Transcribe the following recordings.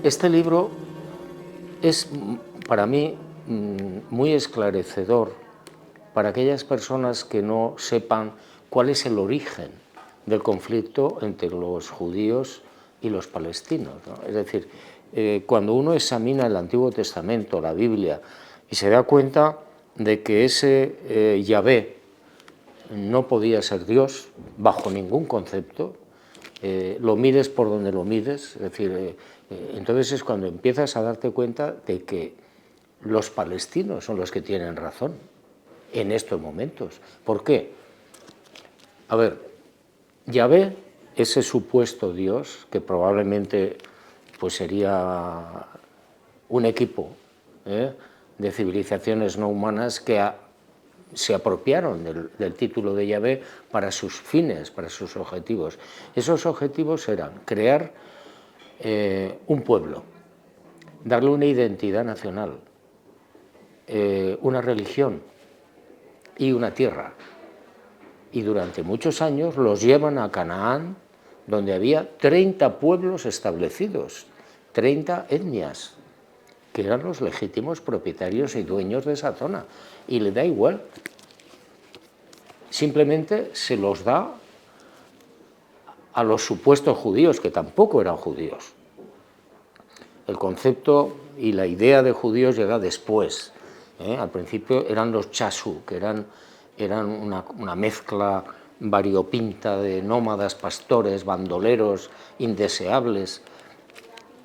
Este libro es para mí muy esclarecedor para aquellas personas que no sepan cuál es el origen del conflicto entre los judíos y los palestinos, ¿no? Es decir, cuando uno examina el Antiguo Testamento, la Biblia, y se da cuenta de que ese Yahvé no podía ser Dios bajo ningún concepto, lo mires por donde lo mires, es decir, entonces es cuando empiezas a darte cuenta de que los palestinos son los que tienen razón en estos momentos. ¿Por qué? A ver, Yahvé, ese supuesto Dios, que probablemente pues sería un equipo de civilizaciones no humanas que se apropiaron del título de Yahvé para sus fines, para sus objetivos. Esos objetivos eran crear un pueblo, darle una identidad nacional, una religión y una tierra. Y durante muchos años los llevan a Canaán, donde había 30 pueblos establecidos, 30 etnias, que eran los legítimos propietarios y dueños de esa zona. Y le da igual. Simplemente se los da a los supuestos judíos, que tampoco eran judíos. El concepto y la idea de judíos llega después. Al principio eran los chasú, que eran una mezcla variopinta de nómadas, pastores, bandoleros, indeseables,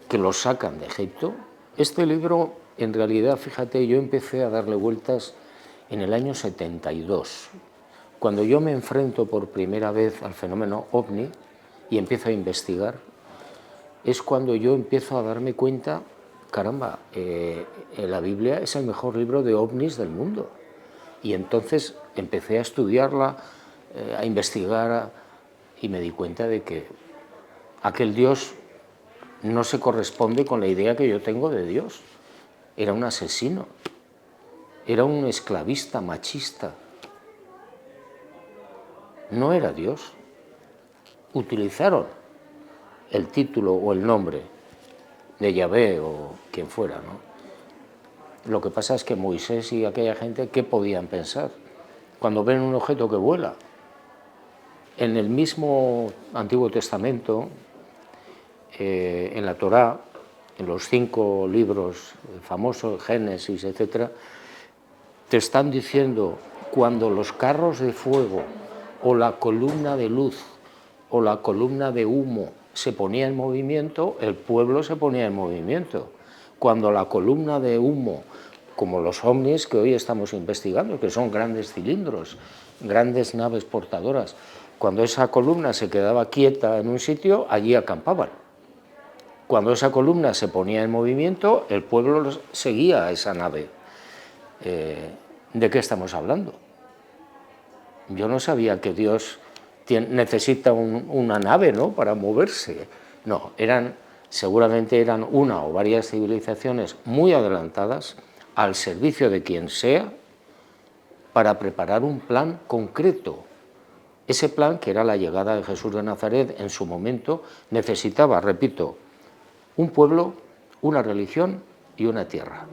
que los sacan de Egipto. Este libro, en realidad, fíjate, yo empecé a darle vueltas en el año 72, cuando yo me enfrento por primera vez al fenómeno ovni y empiezo a investigar, es cuando yo empiezo a darme cuenta, caramba, la Biblia es el mejor libro de ovnis del mundo. Y entonces empecé a estudiarla, a investigar, y me di cuenta de que aquel Dios no se corresponde con la idea que yo tengo de Dios. Era un asesino, era un esclavista, machista. No era Dios. Utilizaron el título o el nombre de Yahvé o quien fuera, ¿no? Lo que pasa es que Moisés y aquella gente, ¿qué podían pensar cuando ven un objeto que vuela? En el mismo Antiguo Testamento, en la Torá, en los 5 libros famosos, Génesis, etc., te están diciendo cuando los carros de fuego o la columna de luz o la columna de humo se ponía en movimiento, el pueblo se ponía en movimiento. Cuando la columna de humo, como los ovnis que hoy estamos investigando, que son grandes cilindros, grandes naves portadoras, cuando esa columna se quedaba quieta en un sitio, allí acampaban. Cuando esa columna se ponía en movimiento, el pueblo seguía a esa nave. ¿De qué estamos hablando? Yo no sabía que Dios necesita una nave, ¿no?, para moverse. No, seguramente eran una o varias civilizaciones muy adelantadas al servicio de quien sea para preparar un plan concreto. Ese plan, que era la llegada de Jesús de Nazaret en su momento, necesitaba, repito, un pueblo, una religión y una tierra.